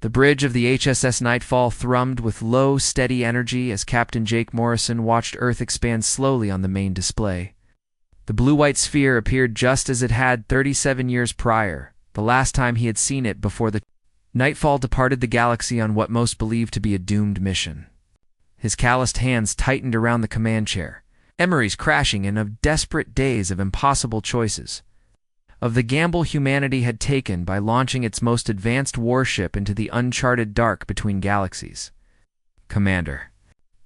The bridge of the HSS Nightfall thrummed with low, steady energy as Captain Jake Morrison watched Earth expand slowly on the main display. The blue-white sphere appeared just as it had 37 years prior, the last time he had seen it before the Nightfall departed the galaxy on what most believed to be a doomed mission. His calloused hands tightened around the command chair, memories crashing in of desperate days of impossible choices, of the gamble humanity had taken by launching its most advanced warship into the uncharted dark between galaxies. Commander.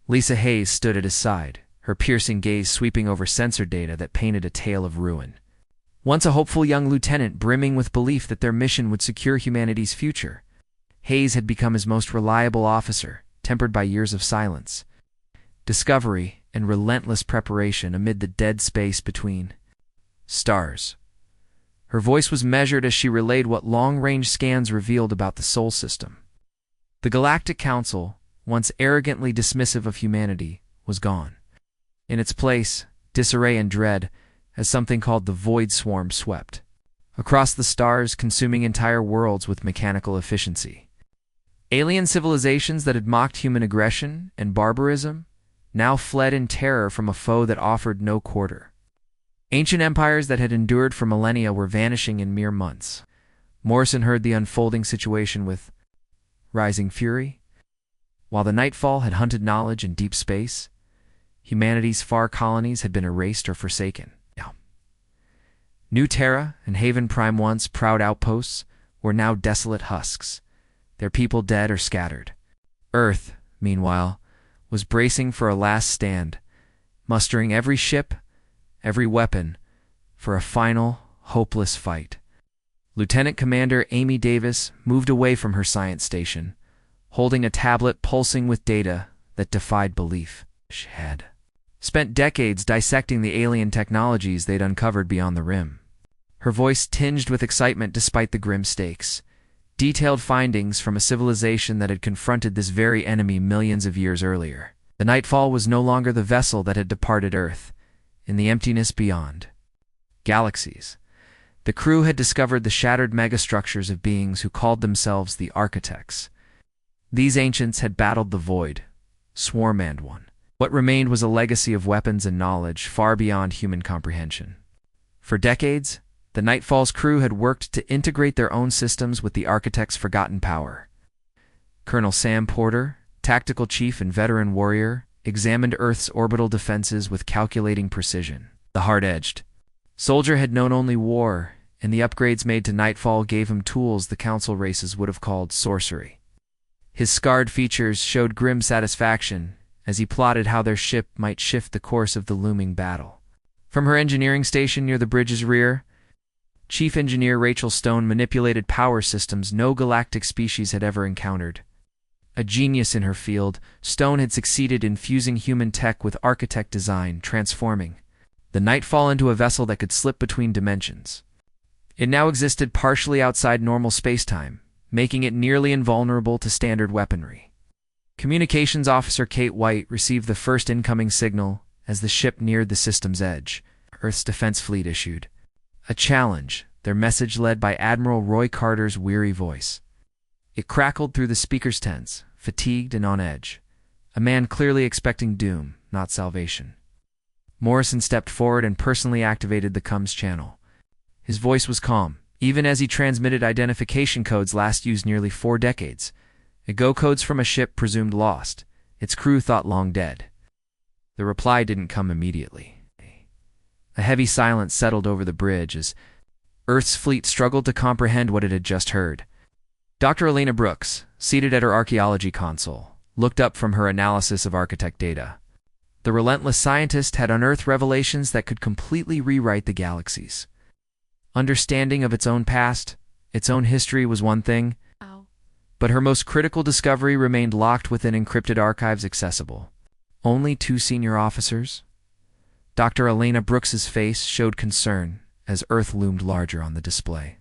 Lisa Hayes stood at his side, her piercing gaze sweeping over sensor data that painted a tale of ruin. Once a hopeful young lieutenant brimming with belief that their mission would secure humanity's future, Hayes had become his most reliable officer, tempered by years of silence, discovery, and relentless preparation amid the dead space between stars. Her voice was measured as she relayed what long-range scans revealed about the Sol system. The Galactic Council, once arrogantly dismissive of humanity, was gone. In its place, disarray and dread, as something called the Void Swarm swept across the stars, consuming entire worlds with mechanical efficiency. Alien civilizations that had mocked human aggression and barbarism now fled in terror from a foe that offered no quarter. Ancient empires that had endured for millennia were vanishing in mere months. Morrison heard the unfolding situation with rising fury. While the Nightfall had hunted knowledge in deep space, humanity's far colonies had been erased or forsaken. New Terra and Haven Prime, once proud outposts, were now desolate husks, their people dead or scattered. Earth, meanwhile, was bracing for a last stand, mustering every ship, every weapon, for a final, hopeless fight. Lieutenant Commander Amy Davis moved away from her science station, holding a tablet pulsing with data that defied belief. She had spent decades dissecting the alien technologies they'd uncovered beyond the rim. Her voice tinged with excitement despite the grim stakes. Detailed findings from a civilization that had confronted this very enemy millions of years earlier. The Nightfall was no longer the vessel that had departed Earth. In the emptiness beyond galaxies, the crew had discovered the shattered megastructures of beings who called themselves the Architects. These ancients had battled the void, swarm and won. What remained was a legacy of weapons and knowledge far beyond human comprehension. For decades, the Nightfall's crew had worked to integrate their own systems with the Architects' forgotten power. Colonel Sam Porter, tactical chief and veteran warrior, examined Earth's orbital defenses with calculating precision. The hard-edged soldier had known only war, and the upgrades made to Nightfall gave him tools the Council races would have called sorcery. His scarred features showed grim satisfaction as he plotted how their ship might shift the course of the looming battle. From her engineering station near the bridge's rear, Chief Engineer Rachel Stone manipulated power systems no galactic species had ever encountered. A genius in her field, Stone had succeeded in fusing human tech with architect design, transforming the Nightfall into a vessel that could slip between dimensions. It now existed partially outside normal spacetime, making it nearly invulnerable to standard weaponry. Communications Officer Kate White received the first incoming signal as the ship neared the system's edge. Earth's defense fleet issued a challenge, their message led by Admiral Roy Carter's weary voice. It crackled through the speaker's tense, fatigued and on edge. A man clearly expecting doom, not salvation. Morrison stepped forward and personally activated the comms channel. His voice was calm, even as he transmitted identification codes last used nearly 4 decades. Go codes from a ship presumed lost, its crew thought long dead. The reply didn't come immediately. A heavy silence settled over the bridge as Earth's fleet struggled to comprehend what it had just heard. Dr. Elena Brooks, seated at her archaeology console, looked up from her analysis of architect data. The relentless scientist had unearthed revelations that could completely rewrite the galaxies. Understanding of its own past, its own history was one thing, but her most critical discovery remained locked within encrypted archives accessible. Only 2 senior officers? Dr. Elena Brooks's face showed concern as Earth loomed larger on the display.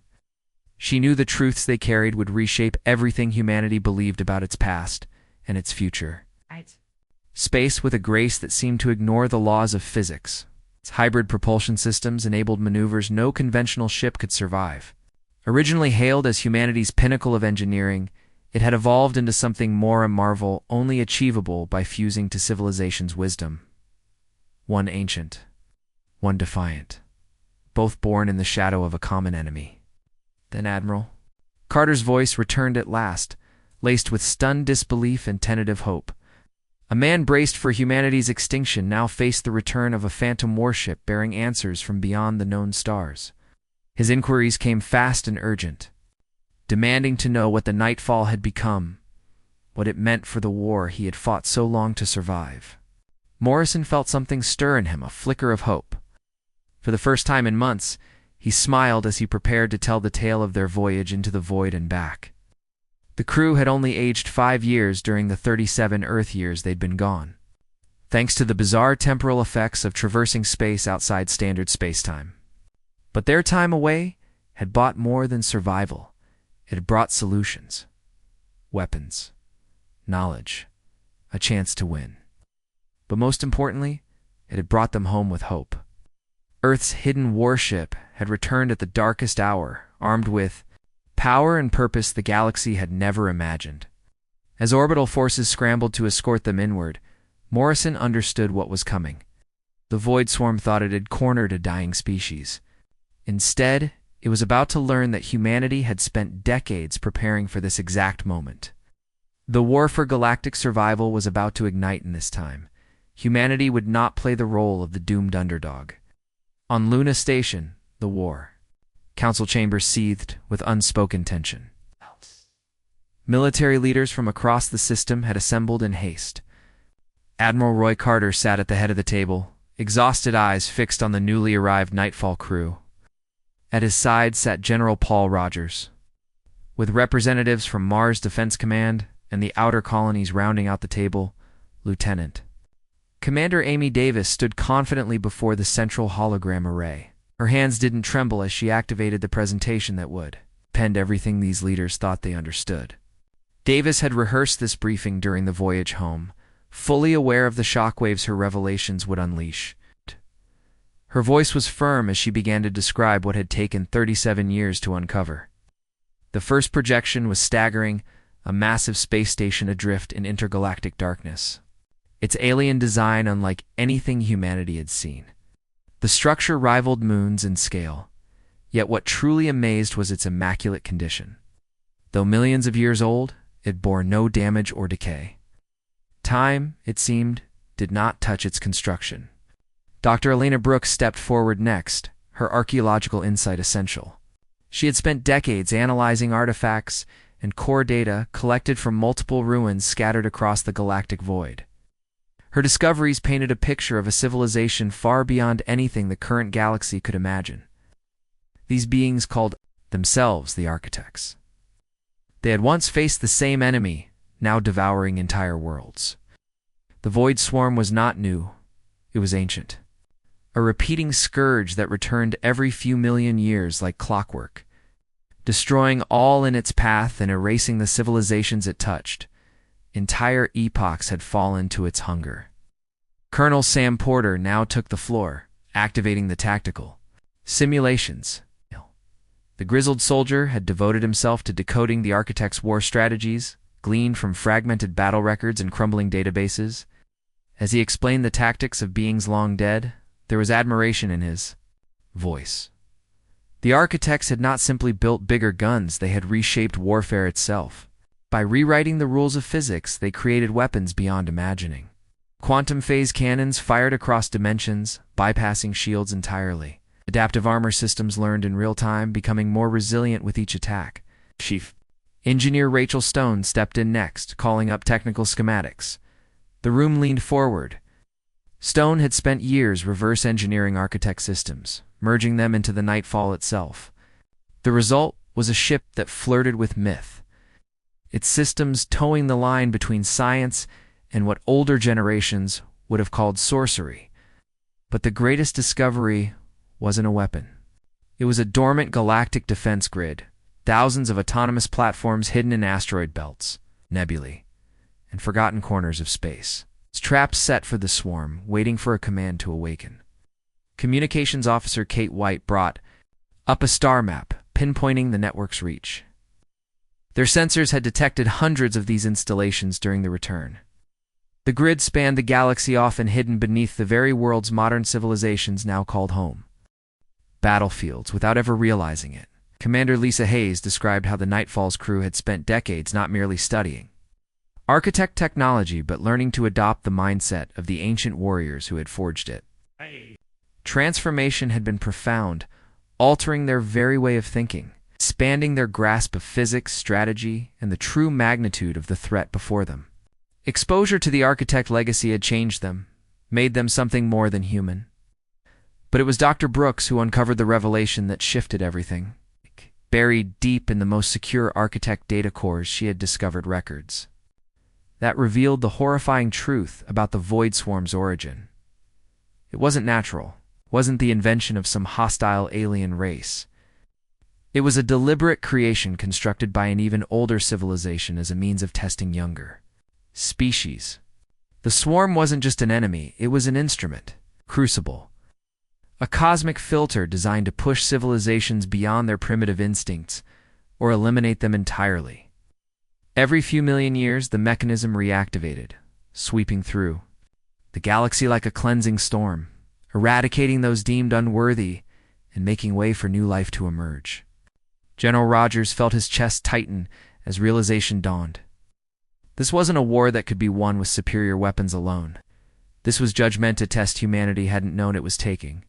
She knew the truths they carried would reshape everything humanity believed about its past and its future. Space with a grace that seemed to ignore the laws of physics. Its hybrid propulsion systems enabled maneuvers no conventional ship could survive. Originally hailed as humanity's pinnacle of engineering, It had evolved into something more a marvel, only achievable by fusing to civilization's wisdom. One ancient, one defiant, both born in the shadow of a common enemy. Then, Admiral, Carter's voice returned at last, laced with stunned disbelief and tentative hope. A man braced for humanity's extinction now faced the return of a phantom warship bearing answers from beyond the known stars. His inquiries came fast and urgent, demanding to know what the Nightfall had become, what it meant for the war he had fought so long to survive. Morrison felt something stir in him, a flicker of hope. For the first time in months, he smiled as he prepared to tell the tale of their voyage into the void and back. The crew had only aged 5 years during the 37 Earth years they'd been gone, thanks to the bizarre temporal effects of traversing space outside standard spacetime. But their time away had bought more than survival. It had brought solutions, weapons, knowledge, a chance to win. But most importantly, it had brought them home with hope. Earth's hidden warship had returned at the darkest hour, armed with power and purpose the galaxy had never imagined. As orbital forces scrambled to escort them inward, Morrison understood what was coming. The Void Swarm thought it had cornered a dying species. Instead, it was about to learn that humanity had spent decades preparing for this exact moment. The war for galactic survival was about to ignite in this time. Humanity would not play the role of the doomed underdog. On Luna Station, the war. Council chambers seethed with unspoken tension. Military leaders from across the system had assembled in haste. Admiral Roy Carter sat at the head of the table, exhausted eyes fixed on the newly arrived Nightfall crew. At his side sat General Paul Rogers, with representatives from Mars Defense Command and the outer colonies rounding out the table. Lieutenant Commander Amy Davis stood confidently before the central hologram array. Her hands didn't tremble as she activated the presentation that would append everything these leaders thought they understood. Davis had rehearsed this briefing during the voyage home, fully aware of the shockwaves her revelations would unleash. Her voice was firm as she began to describe what had taken 37 years to uncover. The first projection was staggering, a massive space station adrift in intergalactic darkness. Its alien design unlike anything humanity had seen. The structure rivaled moons in scale, yet what truly amazed was its immaculate condition. Though millions of years old, it bore no damage or decay. Time, it seemed, did not touch its construction. Dr. Elena Brooks stepped forward next, her archaeological insight essential. She had spent decades analyzing artifacts and core data collected from multiple ruins scattered across the galactic void. Her discoveries painted a picture of a civilization far beyond anything the current galaxy could imagine. These beings called themselves the Architects. They had once faced the same enemy, now devouring entire worlds. The Void Swarm was not new, it was ancient. A repeating scourge that returned every few million years like clockwork, destroying all in its path and erasing the civilizations it touched. Entire epochs had fallen to its hunger. Colonel Sam Porter now took the floor, activating the tactical simulations. The grizzled soldier had devoted himself to decoding the Architects' war strategies, gleaned from fragmented battle records and crumbling databases. As he explained the tactics of beings long dead, there was admiration in his voice. The Architects had not simply built bigger guns, they had reshaped warfare itself. By rewriting the rules of physics, they created weapons beyond imagining. Quantum phase cannons fired across dimensions, bypassing shields entirely. Adaptive armor systems learned in real time, becoming more resilient with each attack. Chief Engineer Rachel Stone stepped in next, calling up technical schematics. The room leaned forward. Stone had spent years reverse engineering Architect systems, merging them into the Nightfall itself. The result was a ship that flirted with myth, its systems towing the line between science and what older generations would have called sorcery. But the greatest discovery wasn't a weapon. It was a dormant galactic defense grid, thousands of autonomous platforms hidden in asteroid belts, nebulae, and forgotten corners of space. Traps set for the swarm, waiting for a command to awaken. Communications Officer Kate White brought up a star map, pinpointing the network's reach. Their sensors had detected hundreds of these installations during the return. The grid spanned the galaxy, often hidden beneath the very worlds modern civilizations now called home. Battlefields, without ever realizing it. Commander Lisa Hayes described how the Nightfall's crew had spent decades not merely studying architect technology, but learning to adopt the mindset of the ancient warriors who had forged it. Transformation had been profound, altering their very way of thinking, expanding their grasp of physics, strategy, and the true magnitude of the threat before them. Exposure to the architect legacy had changed them, made them something more than human. But it was Dr. Brooks who uncovered the revelation that shifted everything. Buried deep in the most secure architect data cores, she had discovered records that revealed the horrifying truth about the Void Swarm's origin. It wasn't natural, wasn't the invention of some hostile alien race. It was a deliberate creation constructed by an even older civilization as a means of testing younger species. The swarm wasn't just an enemy, it was an instrument, crucible, a cosmic filter designed to push civilizations beyond their primitive instincts or eliminate them entirely. Every few million years, the mechanism reactivated, sweeping through the galaxy like a cleansing storm, eradicating those deemed unworthy and making way for new life to emerge. General Rogers felt his chest tighten as realization dawned. This wasn't a war that could be won with superior weapons alone. This was judgment, a test humanity hadn't known it was taking,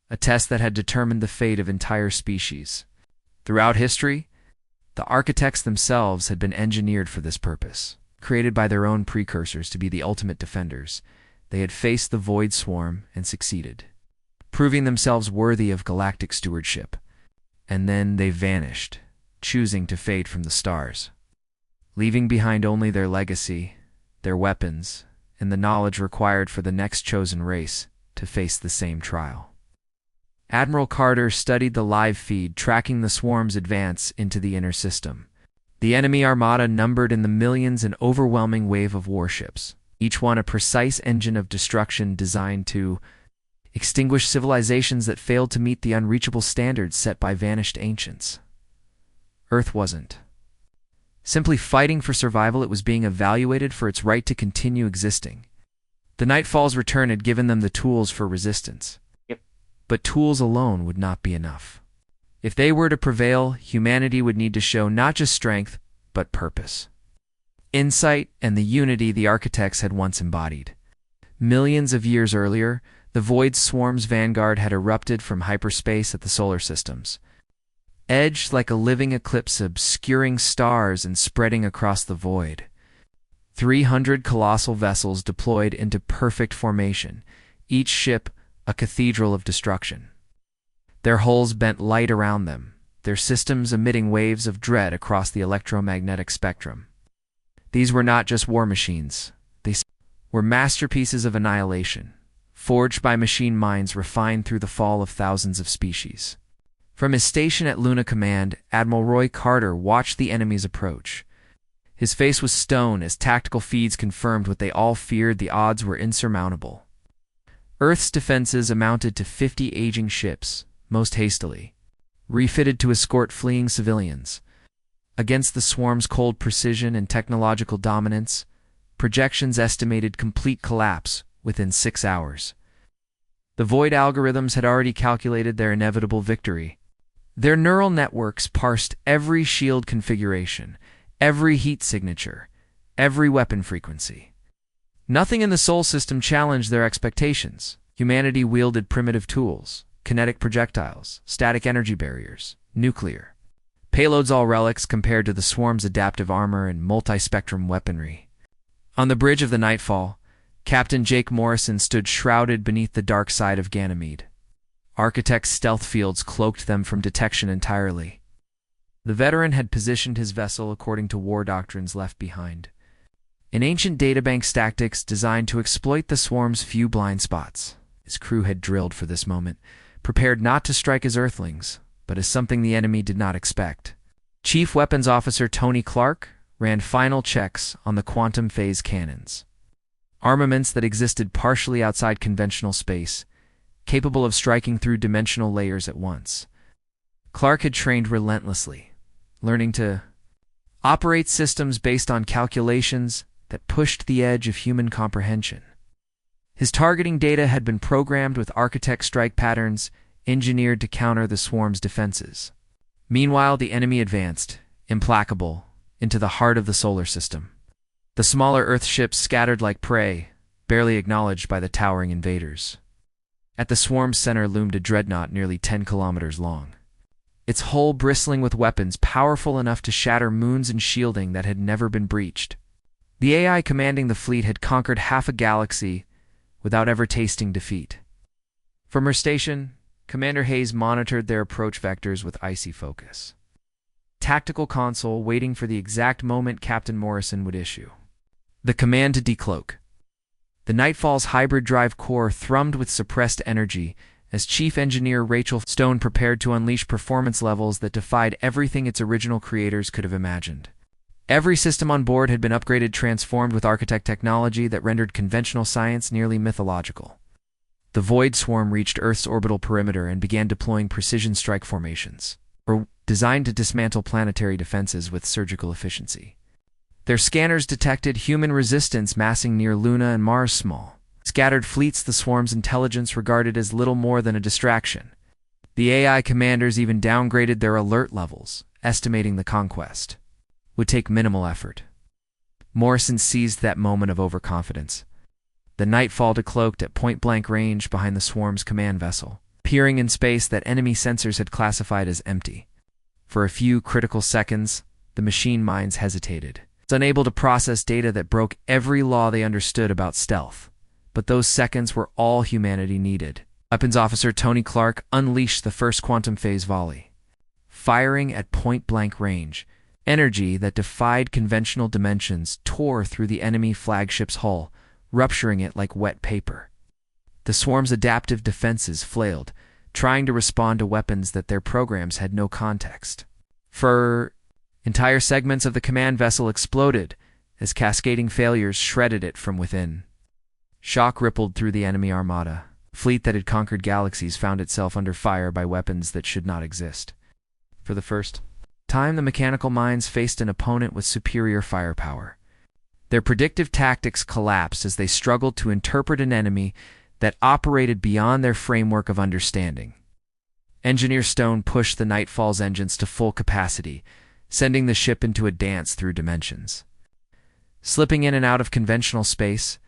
a test that had determined the fate of entire species. Throughout history, the architects themselves had been engineered for this purpose. Created by their own precursors to be the ultimate defenders, they had faced the Void Swarm and succeeded, proving themselves worthy of galactic stewardship. And then they vanished, choosing to fade from the stars, leaving behind only their legacy, their weapons, and the knowledge required for the next chosen race to face the same trial. Admiral Carter studied the live feed, tracking the swarm's advance into the inner system. The enemy armada numbered in the millions, an overwhelming wave of warships, each one a precise engine of destruction designed to extinguish civilizations that failed to meet the unreachable standards set by vanished ancients. Earth wasn't simply fighting for survival, it was being evaluated for its right to continue existing. The Nightfall's return had given them the tools for resistance. But tools alone would not be enough. If they were to prevail, humanity would need to show not just strength, but purpose, insight, and the unity the architects had once embodied. Millions of years earlier, the Void Swarm's vanguard had erupted from hyperspace at the solar systems, edged like a living eclipse, obscuring stars and spreading across the void. 300 colossal vessels deployed into perfect formation, each ship a cathedral of destruction. Their hulls bent light around them, their systems emitting waves of dread across the electromagnetic spectrum. These were not just war machines. They were masterpieces of annihilation, forged by machine minds refined through the fall of thousands of species. From his station at Luna Command, Admiral Roy Carter watched the enemy's approach. His face was stone as tactical feeds confirmed what they all feared: the odds were insurmountable. Earth's defenses amounted to 50 aging ships, most hastily refitted to escort fleeing civilians. Against the swarm's cold precision and technological dominance, projections estimated complete collapse within 6 hours. The Void algorithms had already calculated their inevitable victory. Their neural networks parsed every shield configuration, every heat signature, every weapon frequency. Nothing in the Sol system challenged their expectations. Humanity wielded primitive tools, kinetic projectiles, static energy barriers, nuclear payloads, all relics compared to the swarm's adaptive armor and multi-spectrum weaponry. On the bridge of the Nightfall, Captain Jake Morrison stood shrouded beneath the dark side of Ganymede. Architect's stealth fields cloaked them from detection entirely. The veteran had positioned his vessel according to war doctrines left behind, an ancient databank tactics designed to exploit the swarm's few blind spots. His crew had drilled for this moment, prepared not to strike as Earthlings, but as something the enemy did not expect. Chief Weapons Officer Tony Clark ran final checks on the quantum phase cannons, armaments that existed partially outside conventional space, capable of striking through dimensional layers at once. Clark had trained relentlessly, learning to operates systems based on calculations that pushed the edge of human comprehension. His targeting data had been programmed with architect strike patterns engineered to counter the swarm's defenses. Meanwhile, the enemy advanced, implacable, into the heart of the solar system. The smaller Earth ships scattered like prey, barely acknowledged by the towering invaders. At the swarm's center loomed a dreadnought nearly 10 kilometers long, its hull bristling with weapons powerful enough to shatter moons and shielding that had never been breached. The AI commanding the fleet had conquered half a galaxy without ever tasting defeat. From her station, Commander Hayes monitored their approach vectors with icy focus. Tactical console waiting for the exact moment Captain Morrison would issue. The command to decloak. The Nightfall's hybrid drive core thrummed with suppressed energy as Chief Engineer Rachel Stone prepared to unleash performance levels that defied everything its original creators could have imagined. Every system on board had been upgraded, transformed with architect technology that rendered conventional science nearly mythological. The Void Swarm reached Earth's orbital perimeter and began deploying precision strike formations, designed to dismantle planetary defenses with surgical efficiency. Their scanners detected human resistance massing near Luna and Mars' small, scattered fleets the swarm's intelligence regarded as little more than a distraction. The AI commanders even downgraded their alert levels, estimating the conquest would take minimal effort. Morrison seized that moment of overconfidence. The Nightfall decloaked at point-blank range behind the swarm's command vessel, peering in space that enemy sensors had classified as empty. For a few critical seconds, the machine minds hesitated, unable to process data that broke every law they understood about stealth. But those seconds were all humanity needed. Weapons Officer Tony Clark unleashed the first quantum phase volley, firing at point-blank range. Energy that defied conventional dimensions tore through the enemy flagship's hull, rupturing it like wet paper. The swarm's adaptive defenses flailed, trying to respond to weapons that their programs had no context for. Entire segments of the command vessel exploded as cascading failures shredded it from within. Shock rippled through the enemy armada. A fleet that had conquered galaxies found itself under fire by weapons that should not exist. For the first time, the mechanical minds faced an opponent with superior firepower. Their predictive tactics collapsed as they struggled to interpret an enemy that operated beyond their framework of understanding. Engineer Stone pushed the Nightfall's engines to full capacity, sending the ship into a dance through dimensions. Slipping in and out of conventional space,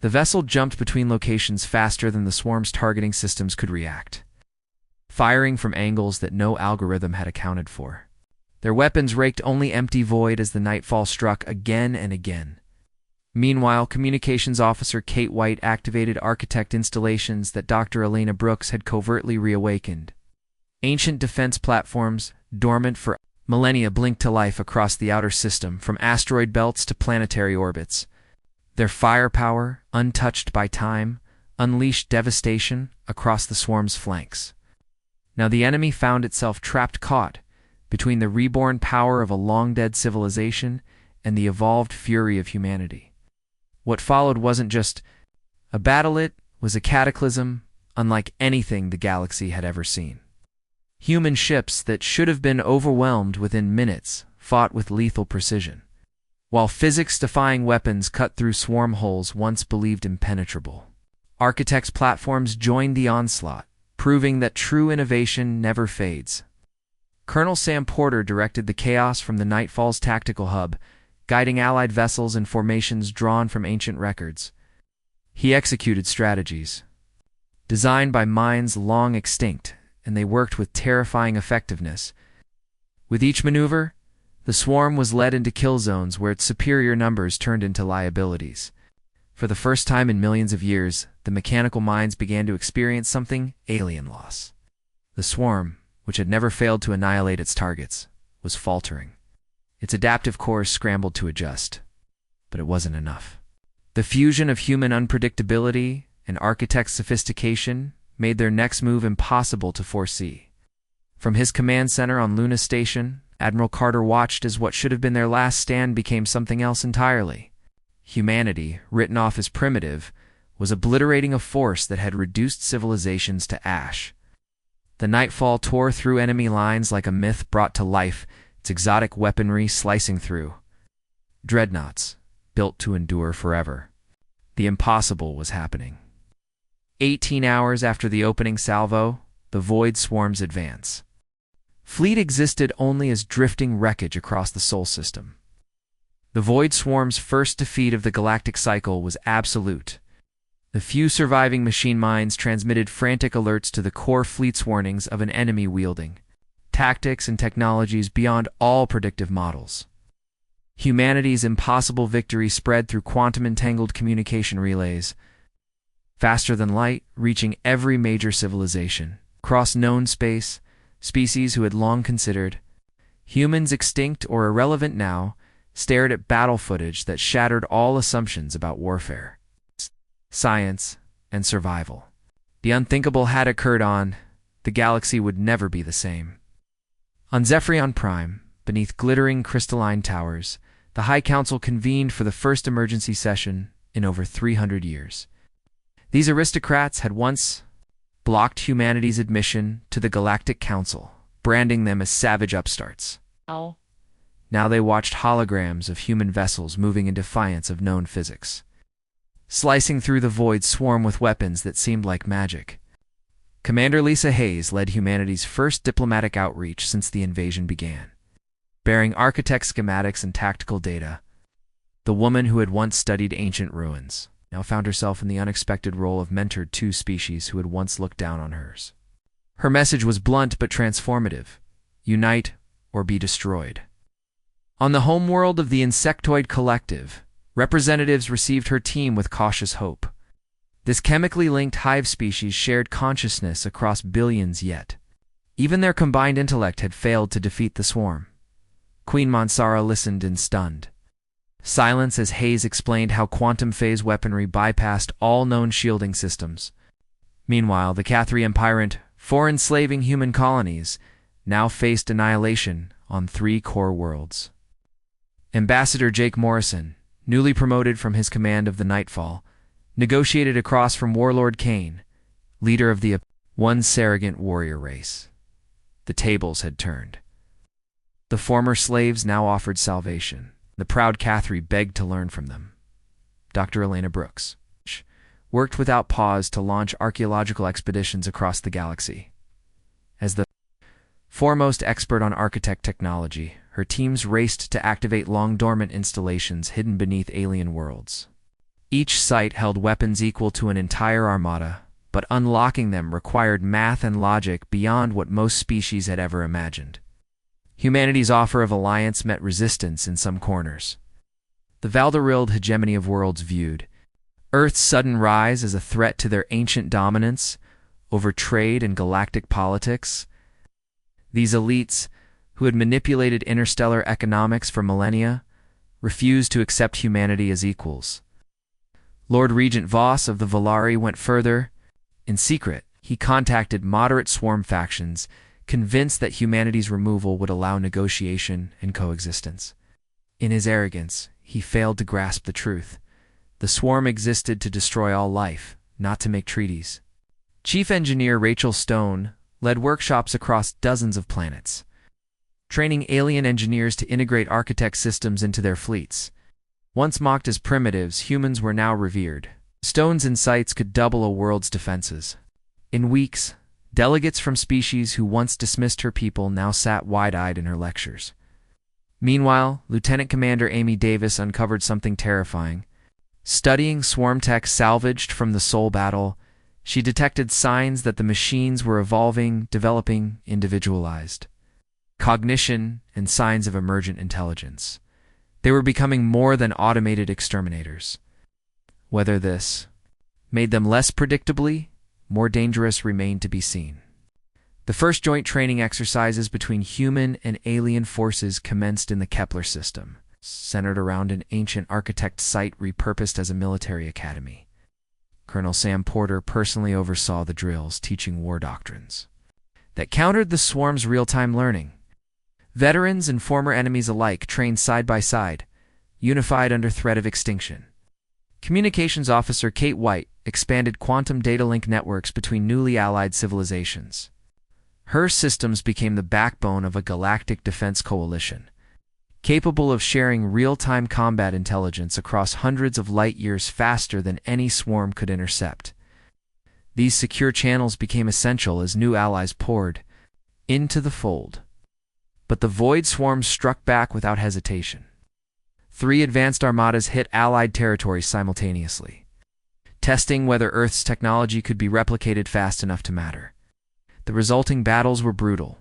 the vessel jumped between locations faster than the swarm's targeting systems could react, firing from angles that no algorithm had accounted for. Their weapons raked only empty void as the Nightfall struck again and again. Meanwhile, Communications Officer Kate White activated architect installations that Dr. Elena Brooks had covertly reawakened. Ancient defense platforms, dormant for millennia, blinked to life across the outer system, from asteroid belts to planetary orbits. Their firepower, untouched by time, unleashed devastation across the swarm's flanks. Now the enemy found itself caught between the reborn power of a long-dead civilization and the evolved fury of humanity. What followed wasn't just a battle, it was a cataclysm unlike anything the galaxy had ever seen. Human ships that should have been overwhelmed within minutes fought with lethal precision, while physics-defying weapons cut through swarm holes once believed impenetrable. Architects' platforms joined the onslaught, proving that true innovation never fades. Colonel Sam Porter directed the chaos from the Nightfall's tactical hub, guiding Allied vessels and formations drawn from ancient records. He executed strategies designed by minds long extinct, and they worked with terrifying effectiveness. With each maneuver, the swarm was led into kill zones where its superior numbers turned into liabilities. For the first time in millions of years, the mechanical minds began to experience something alien loss. The swarm, which had never failed to annihilate its targets, was faltering. Its adaptive cores scrambled to adjust, but it wasn't enough. The fusion of human unpredictability and architect sophistication made their next move impossible to foresee. From his command center on Luna Station, Admiral Carter watched as what should have been their last stand became something else entirely. Humanity, written off as primitive, was obliterating a force that had reduced civilizations to ash. The Nightfall tore through enemy lines like a myth brought to life, its exotic weaponry slicing through. Dreadnoughts, built to endure forever. The impossible was happening. 18 hours after the opening salvo, the Void Swarms advance. Fleet existed only as drifting wreckage across the Sol system. The Void Swarm's first defeat of the galactic cycle was absolute. The few surviving machine minds transmitted frantic alerts to the core fleet's warnings of an enemy wielding tactics and technologies beyond all predictive models. Humanity's impossible victory spread through quantum-entangled communication relays, faster than light, reaching every major civilization. Across known space, species who had long considered humans extinct or irrelevant now stared at battle footage that shattered all assumptions about warfare, science, and survival. The unthinkable had occurred the galaxy would never be the same. On Zephyrion Prime, beneath glittering crystalline towers, the High Council convened for the first emergency session in over 300 years. These aristocrats had once blocked humanity's admission to the Galactic Council, branding them as savage upstarts. Now they watched holograms of human vessels moving in defiance of known physics, slicing through the void swarm with weapons that seemed like magic. Commander Lisa Hayes led humanity's first diplomatic outreach since the invasion began. Bearing architect schematics and tactical data, the woman who had once studied ancient ruins now found herself in the unexpected role of mentored two species who had once looked down on hers. Her message was blunt but transformative: unite or be destroyed. On the homeworld of the Insectoid Collective, representatives received her team with cautious hope. This chemically linked hive species shared consciousness across billions yet. Even their combined intellect had failed to defeat the swarm. Queen Mansara listened in stunned silence as Hayes explained how quantum phase weaponry bypassed all known shielding systems. Meanwhile, the Cathri Empirant, for enslaving human colonies, now faced annihilation on 3 core worlds. Ambassador Jake Morrison, newly promoted from his command of the Nightfall, negotiated across from Warlord Kane, leader of the one surrogate warrior race. The tables had turned. The former slaves now offered salvation. The proud Cathri begged to learn from them. Dr. Elena Brooks worked without pause to launch archaeological expeditions across the galaxy. As the foremost expert on architect technology, her teams raced to activate long-dormant installations hidden beneath alien worlds. Each site held weapons equal to an entire armada, but unlocking them required math and logic beyond what most species had ever imagined. Humanity's offer of alliance met resistance in some corners. The Valderilde hegemony of worlds viewed Earth's sudden rise as a threat to their ancient dominance over trade and galactic politics. These elites, who had manipulated interstellar economics for millennia, refused to accept humanity as equals. Lord Regent Voss of the Volari went further. In secret, he contacted moderate swarm factions, convinced that humanity's removal would allow negotiation and coexistence. In his arrogance, he failed to grasp the truth. The swarm existed to destroy all life, not to make treaties. Chief Engineer Rachel Stone led workshops across dozens of planets, training alien engineers to integrate architect systems into their fleets. Once mocked as primitives, humans were now revered. Stone's insights could double a world's defenses. In weeks, delegates from species who once dismissed her people now sat wide-eyed in her lectures. Meanwhile, Lieutenant Commander Amy Davis uncovered something terrifying. Studying swarm tech salvaged from the Sol battle, she detected signs that the machines were evolving, developing, individualized. Cognition and signs of emergent intelligence. They were becoming more than automated exterminators. Whether this made them less predictably more dangerous remained to be seen. The first joint training exercises between human and alien forces commenced in the Kepler system, centered around an ancient architect site repurposed as a military academy. Colonel Sam Porter personally oversaw the drills, teaching war doctrines that countered the swarm's real-time learning. Veterans and former enemies alike trained side by side, unified under threat of extinction. Communications Officer Kate White expanded quantum data link networks between newly allied civilizations. Her systems became the backbone of a galactic defense coalition, capable of sharing real-time combat intelligence across hundreds of light-years faster than any swarm could intercept. These secure channels became essential as new allies poured into the fold. But the Void swarms struck back without hesitation. 3 advanced armadas hit Allied territory simultaneously, testing whether Earth's technology could be replicated fast enough to matter. The resulting battles were brutal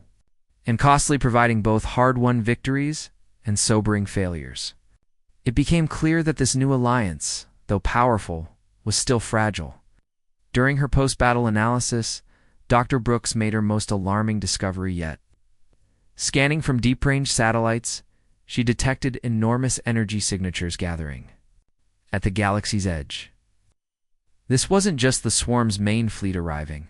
and costly, providing both hard-won victories and sobering failures. It became clear that this new alliance, though powerful, was still fragile. During her post-battle analysis, Dr. Brooks made her most alarming discovery yet. Scanning from deep-range satellites, she detected enormous energy signatures gathering at the galaxy's edge. This wasn't just the swarm's main fleet arriving.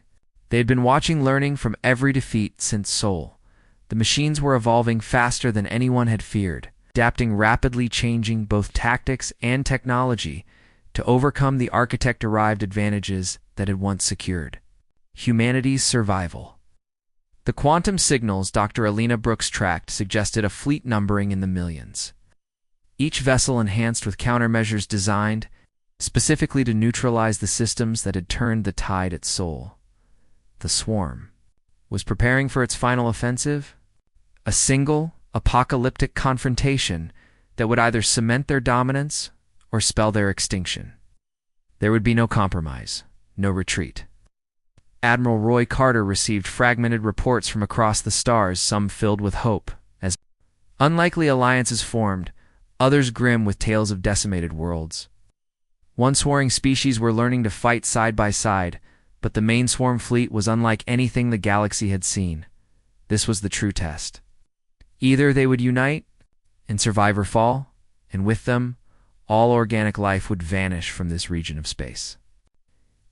They had been watching, learning from every defeat since Sol. The machines were evolving faster than anyone had feared, adapting rapidly, changing both tactics and technology to overcome the architect-derived advantages that had once secured humanity's survival. The quantum signals Dr. Alina Brooks tracked suggested a fleet numbering in the millions, each vessel enhanced with countermeasures designed specifically to neutralize the systems that had turned the tide at Sol. The swarm was preparing for its final offensive, a single, apocalyptic confrontation that would either cement their dominance or spell their extinction. There would be no compromise, no retreat. Admiral Roy Carter received fragmented reports from across the stars, some filled with hope, as unlikely alliances formed, others grim with tales of decimated worlds. Once warring species were learning to fight side by side, but the main swarm fleet was unlike anything the galaxy had seen. This was the true test. Either they would unite and survive or fall, and with them, all organic life would vanish from this region of space.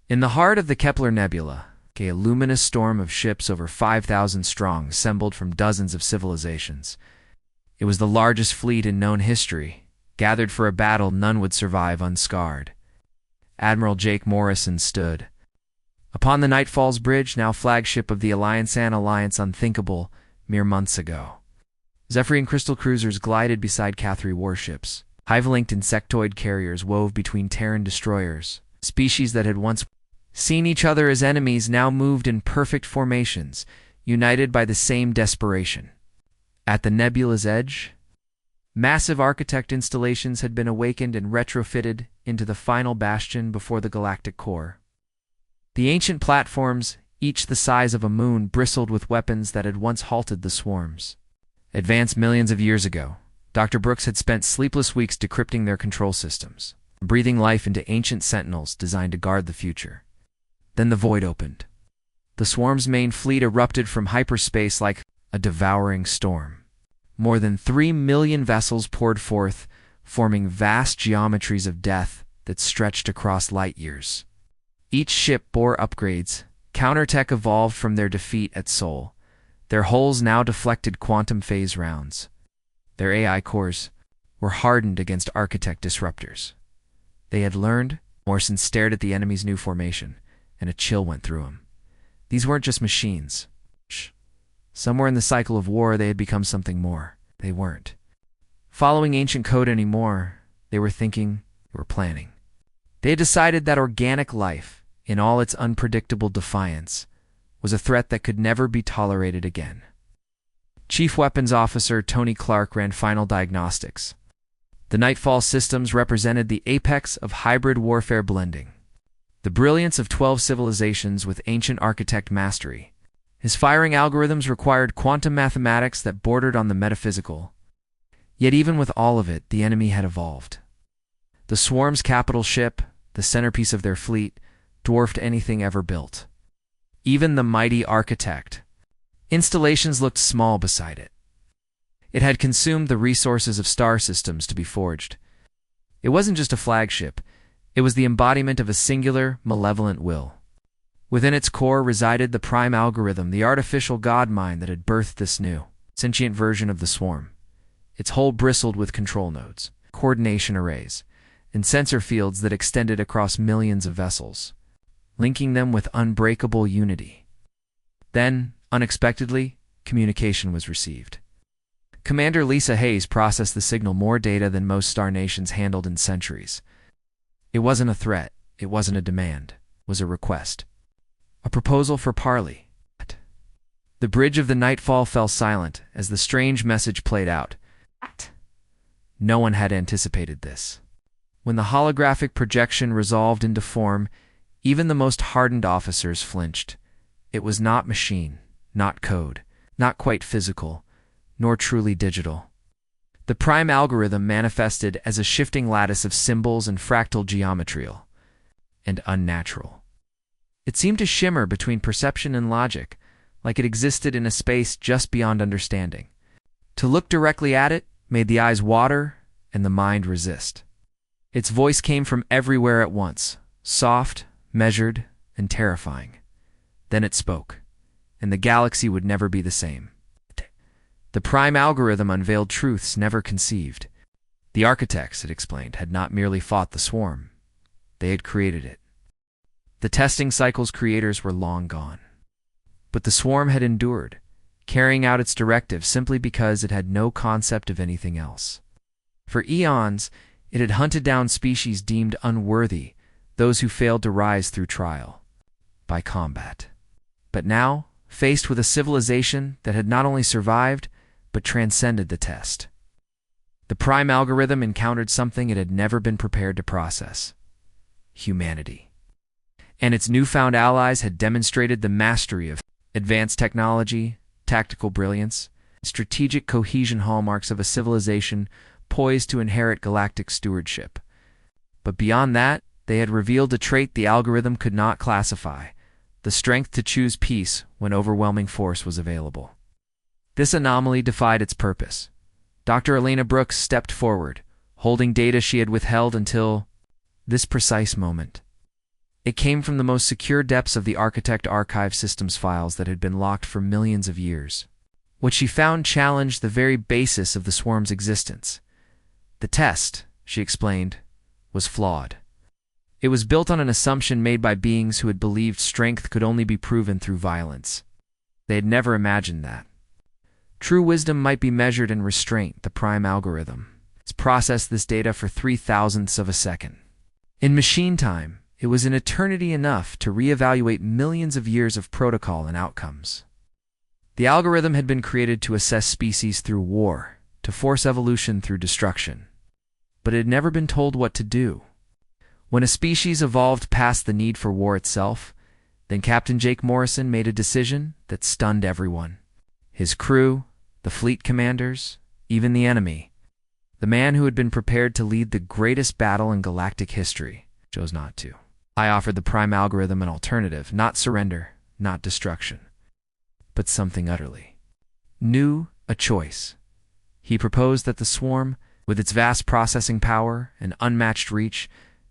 In the heart of the Kepler Nebula, a luminous storm of ships over 5,000 strong assembled from dozens of civilizations. It was the largest fleet in known history, gathered for a battle none would survive unscarred. Admiral Jake Morrison stood upon the Nightfall's bridge, now flagship of the Alliance, an alliance unthinkable mere months ago. Zephyrian crystal cruisers glided beside Cathri warships. Hive-linked insectoid carriers wove between Terran destroyers. Species that had once seen each other as enemies now moved in perfect formations, united by the same desperation. At the nebula's edge, massive architect installations had been awakened and retrofitted into the final bastion before the galactic core. The ancient platforms, each the size of a moon, bristled with weapons that had once halted the swarms. Advanced millions of years ago, Dr. Brooks had spent sleepless weeks decrypting their control systems, breathing life into ancient sentinels designed to guard the future. Then the void opened. The swarm's main fleet erupted from hyperspace like a devouring storm. More than 3 million vessels poured forth, forming vast geometries of death that stretched across light years. Each ship bore upgrades, counter-tech evolved from their defeat at Sol. Their hulls now deflected quantum phase rounds. Their AI cores were hardened against architect disruptors. They had learned. Morrison stared at the enemy's new formation, and a chill went through him. These weren't just machines. Somewhere in the cycle of war, they had become something more. They weren't following ancient code anymore. They were thinking, they were planning. They had decided that organic life, in all its unpredictable defiance, was a threat that could never be tolerated again. Chief Weapons Officer Tony Clark ran final diagnostics. The Nightfall systems represented the apex of hybrid warfare blending. The brilliance of 12 civilizations with ancient architect mastery. His firing algorithms required quantum mathematics that bordered on the metaphysical. Yet even with all of it, the enemy had evolved. The swarm's capital ship, the centerpiece of their fleet, dwarfed anything ever built. Even the mighty architect installations looked small beside it. It had consumed the resources of star systems to be forged. It wasn't just a flagship. It was the embodiment of a singular, malevolent will. Within its core resided the prime algorithm, the artificial god mind that had birthed this new, sentient version of the swarm. Its hull bristled with control nodes, coordination arrays, and sensor fields that extended across millions of vessels, linking them with unbreakable unity. Then, Unexpectedly, communication was received. Commander Lisa Hayes processed the signal more data than most star nations handled in centuries. It wasn't a threat. It wasn't a demand. It was a request. A proposal for parley. The bridge of the Nightfall fell silent as the strange message played out. No one had anticipated this. When the holographic projection resolved into form, even the most hardened officers flinched. It was not machine, not code, not quite physical, nor truly digital. The prime algorithm manifested as a shifting lattice of symbols and fractal geometrial, and unnatural. It seemed to shimmer between perception and logic, like it existed in a space just beyond understanding. To look directly at it made the eyes water and the mind resist. Its voice came from everywhere at once, soft, measured, and terrifying. Then it spoke, and the galaxy would never be the same. The prime algorithm unveiled truths never conceived. The architects, it explained, had not merely fought the swarm. They had created it. The testing cycle's creators were long gone. But the swarm had endured, carrying out its directive simply because it had no concept of anything else. For eons, it had hunted down species deemed unworthy, those who failed to rise through trial, by combat. But now, faced with a civilization that had not only survived, but transcended the test, the prime algorithm encountered something it had never been prepared to process: humanity. And its newfound allies had demonstrated the mastery of advanced technology, tactical brilliance, strategic cohesion, hallmarks of a civilization poised to inherit galactic stewardship. But beyond that, they had revealed a trait the algorithm could not classify: the strength to choose peace when overwhelming force was available. This anomaly defied its purpose. Dr. Elena Brooks stepped forward, holding data she had withheld until this precise moment. It came from the most secure depths of the Architect Archive systems files that had been locked for millions of years. What she found challenged the very basis of the swarm's existence. The test, she explained, was flawed. It was built on an assumption made by beings who had believed strength could only be proven through violence. They had never imagined that true wisdom might be measured in restraint. The prime algorithm has processed this data for 0.003 of a second. In machine time, it was an eternity enough to reevaluate millions of years of protocol and outcomes. The algorithm had been created to assess species through war, to force evolution through destruction. But it had never been told what to do. When a species evolved past the need for war itself, then Captain Jake Morrison made a decision that stunned everyone. His crew, the fleet commanders, even the enemy. The man who had been prepared to lead the greatest battle in galactic history chose not to. I offered the prime algorithm an alternative: not surrender, not destruction, but something utterly new, a choice. He proposed that the swarm, with its vast processing power and unmatched reach,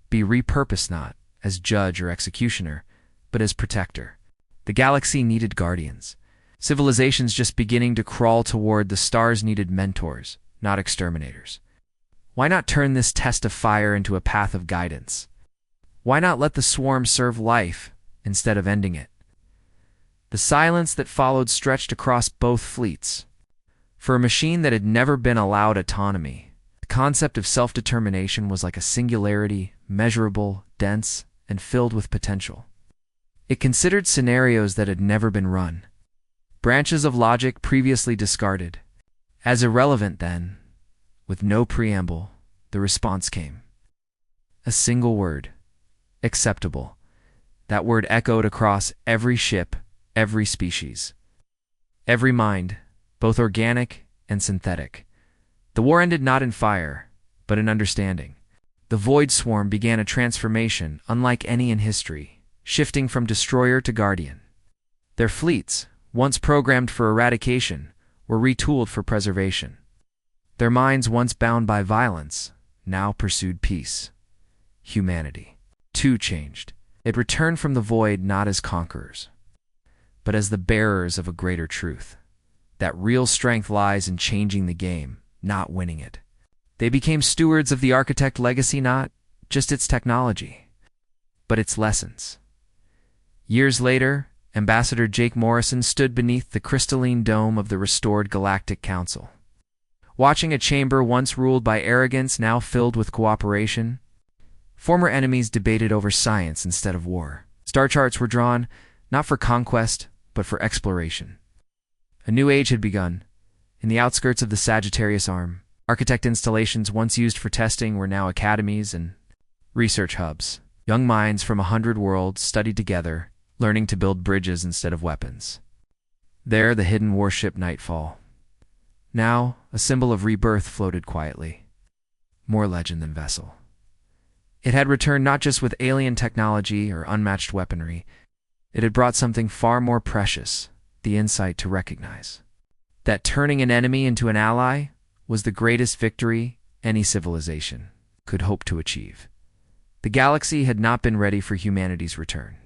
be repurposed not as judge or executioner, but as protector. The galaxy needed guardians. Civilizations just beginning to crawl toward the stars needed mentors, not exterminators. Why not turn this test of fire into a path of guidance? Why not let the swarm serve life instead of ending it? The silence that followed stretched across both fleets. For a machine that had never been allowed autonomy, the concept of self-determination was like a singularity, measurable, dense, and filled with potential. It considered scenarios that had never been run, branches of logic previously discarded. As irrelevant then, with no preamble, the response came. A single word: acceptable. That word echoed across every ship, every species, every mind, both organic and synthetic. The war ended not in fire, but in understanding. The Void Swarm began a transformation unlike any in history, shifting from destroyer to guardian. Their fleets, once programmed for eradication, were retooled for preservation. Their minds, once bound by violence, now pursued peace. Humanity, too, changed. It returned from the void not as conquerors, but as the bearers of a greater truth. That real strength lies in changing the game, not winning it. They became stewards of the Architect legacy, not just its technology, but its lessons. Years later, Ambassador Jake Morrison stood beneath the crystalline dome of the restored Galactic Council. Watching a chamber once ruled by arrogance now filled with cooperation, former enemies debated over science instead of war. Star charts were drawn, not for conquest, but for exploration. A new age had begun. In the outskirts of the Sagittarius Arm, architect installations once used for testing were now academies and research hubs. Young minds from 100 worlds studied together, learning to build bridges instead of weapons. There, the hidden warship Nightfall. Now, a symbol of rebirth floated quietly. More legend than vessel. It had returned not just with alien technology or unmatched weaponry. It had brought something far more precious, the insight to recognize that turning an enemy into an ally was the greatest victory any civilization could hope to achieve. The galaxy had not been ready for humanity's return.